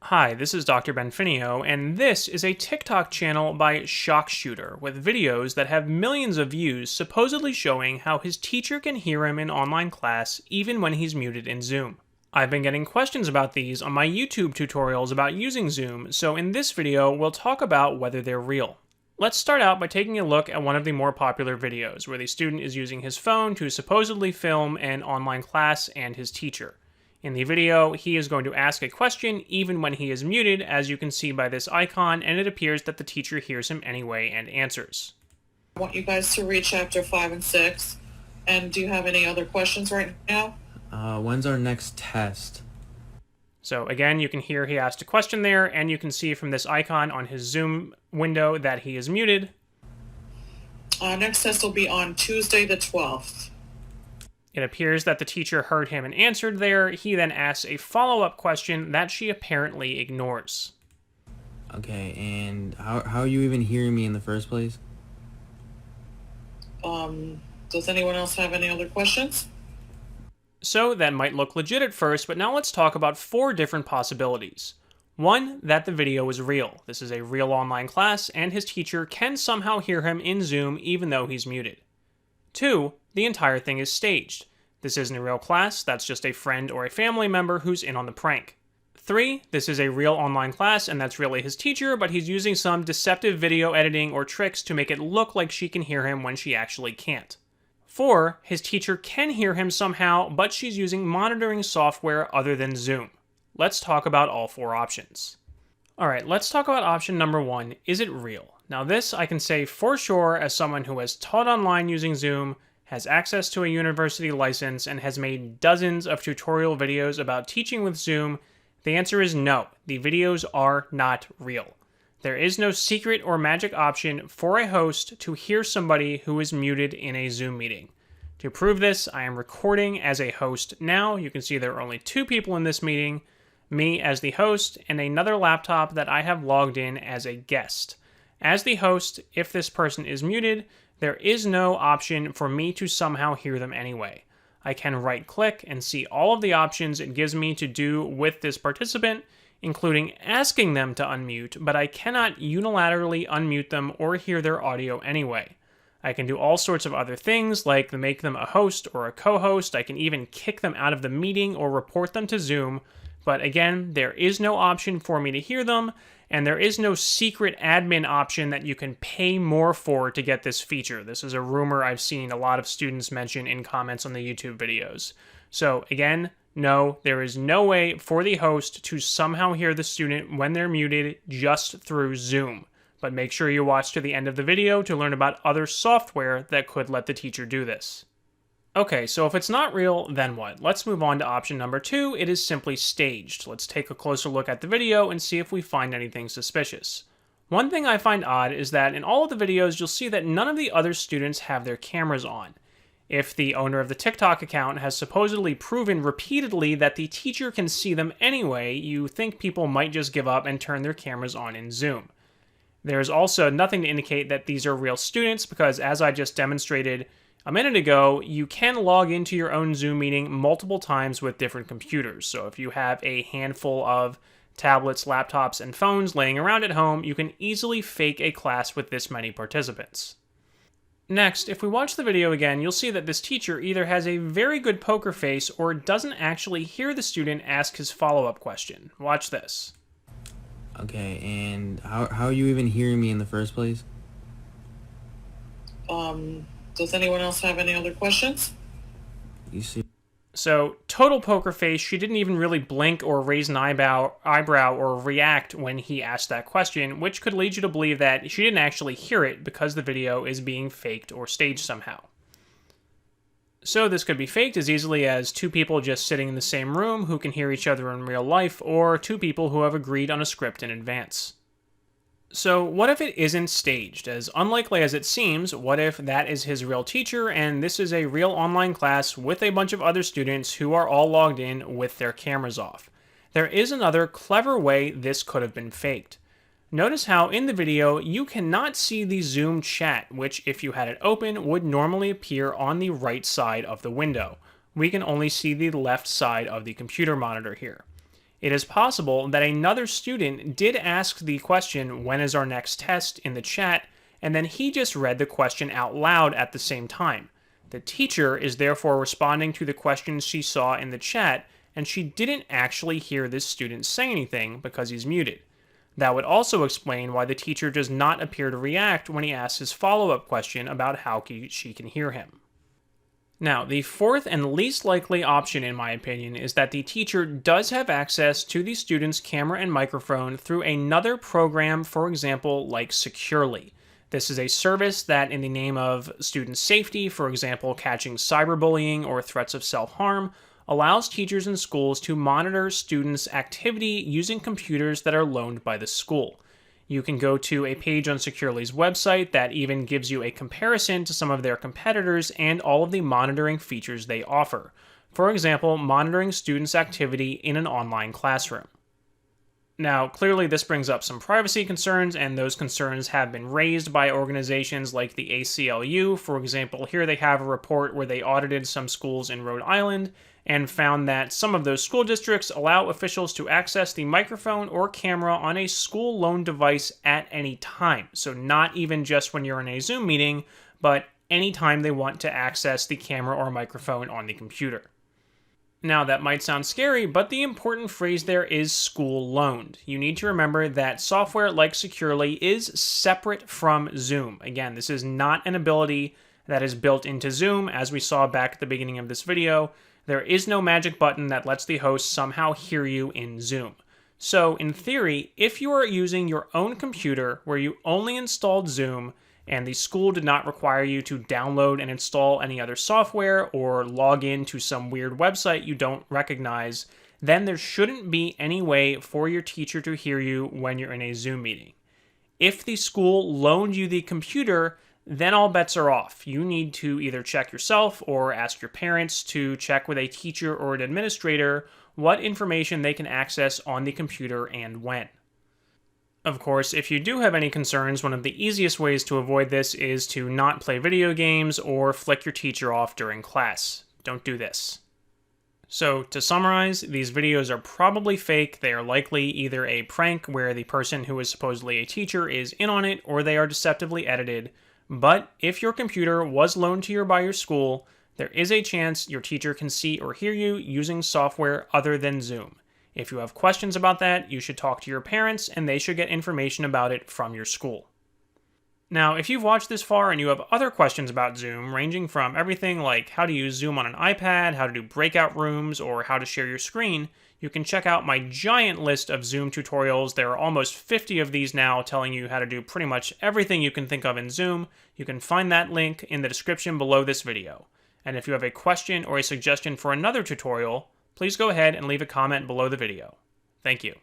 Hi, this is Dr. Benfinio, and this is a TikTok channel by ShockShooter with videos that have millions of views supposedly showing how his teacher can hear him in online class even when he's muted in Zoom. I've been getting questions about these on my YouTube tutorials about using Zoom, so in this video we'll talk about whether they're real. Let's start out by taking a look at one of the more popular videos where the student is using his phone to supposedly film an online class and his teacher. In the video, he is going to ask a question even when he is muted, as you can see by this icon, and it appears that the teacher hears him anyway and answers. I want you guys to read chapter 5 and 6. And do you have any other questions right now? When's our next test? So again, you can hear he asked a question there, and you can see from this icon on his Zoom window that he is muted. Next test will be on Tuesday the 12th. It appears that the teacher heard him and answered there. He then asks a follow-up question that she apparently ignores. Okay, and how are you even hearing me in the first place? Does anyone else have any other questions? So that might look legit at first, but now let's talk about 4 different possibilities. 1, that the video is real. This is a real online class, and his teacher can somehow hear him in Zoom even though he's muted. 2, the entire thing is staged. This isn't a real class, that's just a friend or a family member who's in on the prank. 3, this is a real online class and that's really his teacher, but he's using some deceptive video editing or tricks to make it look like she can hear him when she actually can't. 4, his teacher can hear him somehow, but she's using monitoring software other than Zoom. Let's talk about all 4 options. Alright, let's talk about option number 1, is it real? Now this I can say for sure as someone who has taught online using Zoom, has access to a university license, and has made dozens of tutorial videos about teaching with Zoom. The answer is no, the videos are not real. There is no secret or magic option for a host to hear somebody who is muted in a Zoom meeting. To prove this, I am recording as a host now. You can see there are only 2 people in this meeting, me as the host, and another laptop that I have logged in as a guest. As the host, if this person is muted, there is no option for me to somehow hear them anyway. I can right-click and see all of the options it gives me to do with this participant, including asking them to unmute, but I cannot unilaterally unmute them or hear their audio anyway. I can do all sorts of other things, like make them a host or a co-host. I can even kick them out of the meeting or report them to Zoom, but again, there is no option for me to hear them, and there is no secret admin option that you can pay more for to get this feature. This is a rumor I've seen a lot of students mention in comments on the YouTube videos. So again, no, there is no way for the host to somehow hear the student when they're muted just through Zoom. But make sure you watch to the end of the video to learn about other software that could let the teacher do this. Okay, so if it's not real, then what? Let's move on to option number 2. It is simply staged. Let's take a closer look at the video and see if we find anything suspicious. One thing I find odd is that in all of the videos, you'll see that none of the other students have their cameras on. If the owner of the TikTok account has supposedly proven repeatedly that the teacher can see them anyway, you think people might just give up and turn their cameras on in Zoom. There's also nothing to indicate that these are real students because, as I just demonstrated a minute ago, you can log into your own Zoom meeting multiple times with different computers. So if you have a handful of tablets, laptops, and phones laying around at home, you can easily fake a class with this many participants. Next, if we watch the video again, you'll see that this teacher either has a very good poker face or doesn't actually hear the student ask his follow-up question. Watch this. Okay, and how are you even hearing me in the first place? Does anyone else have any other questions? You see? So, total poker face, she didn't even really blink or raise an eyebrow or react when he asked that question, which could lead you to believe that she didn't actually hear it because the video is being faked or staged somehow. So this could be faked as easily as 2 people just sitting in the same room who can hear each other in real life, or 2 people who have agreed on a script in advance. So what if it isn't staged? As unlikely as it seems, what if that is his real teacher and this is a real online class with a bunch of other students who are all logged in with their cameras off? There is another clever way this could have been faked. Notice how in the video you cannot see the Zoom chat, which if you had it open would normally appear on the right side of the window. We can only see the left side of the computer monitor here. It is possible that another student did ask the question, "When is our next test?" in the chat, and then he just read the question out loud at the same time. The teacher is therefore responding to the question she saw in the chat, and she didn't actually hear this student say anything because he's muted. That would also explain why the teacher does not appear to react when he asks his follow-up question about how she can hear him. Now, the fourth and least likely option, in my opinion, is that the teacher does have access to the student's camera and microphone through another program, for example, like Securely. This is a service that, in the name of student safety, for example, catching cyberbullying or threats of self-harm, allows teachers and schools to monitor students' activity using computers that are loaned by the school. You can go to a page on Securely's website that even gives you a comparison to some of their competitors and all of the monitoring features they offer. For example, monitoring students' activity in an online classroom. Now, clearly this brings up some privacy concerns, and those concerns have been raised by organizations like the ACLU. For example, here they have a report where they audited some schools in Rhode Island and found that some of those school districts allow officials to access the microphone or camera on a school loan device at any time. So not even just when you're in a Zoom meeting, but anytime they want to access the camera or microphone on the computer. Now, that might sound scary, but the important phrase there is school loaned. You need to remember that software like Securely is separate from Zoom. Again, this is not an ability that is built into Zoom, as we saw back at the beginning of this video. There is no magic button that lets the host somehow hear you in Zoom. So, in theory, if you are using your own computer where you only installed Zoom, and the school did not require you to download and install any other software or log in to some weird website you don't recognize, then there shouldn't be any way for your teacher to hear you when you're in a Zoom meeting. If the school loaned you the computer, then all bets are off. You need to either check yourself or ask your parents to check with a teacher or an administrator what information they can access on the computer and when. Of course, if you do have any concerns, one of the easiest ways to avoid this is to not play video games or flick your teacher off during class. Don't do this. So, to summarize, these videos are probably fake. They are likely either a prank where the person who is supposedly a teacher is in on it, or they are deceptively edited. But if your computer was loaned to you by your school, there is a chance your teacher can see or hear you using software other than Zoom. If you have questions about that, you should talk to your parents, and they should get information about it from your school. Now, if you've watched this far and you have other questions about Zoom, ranging from everything like how to use Zoom on an iPad, how to do breakout rooms, or how to share your screen, you can check out my giant list of Zoom tutorials. There are almost 50 of these now telling you how to do pretty much everything you can think of in Zoom. You can find that link in the description below this video. And if you have a question or a suggestion for another tutorial, please go ahead and leave a comment below the video. Thank you.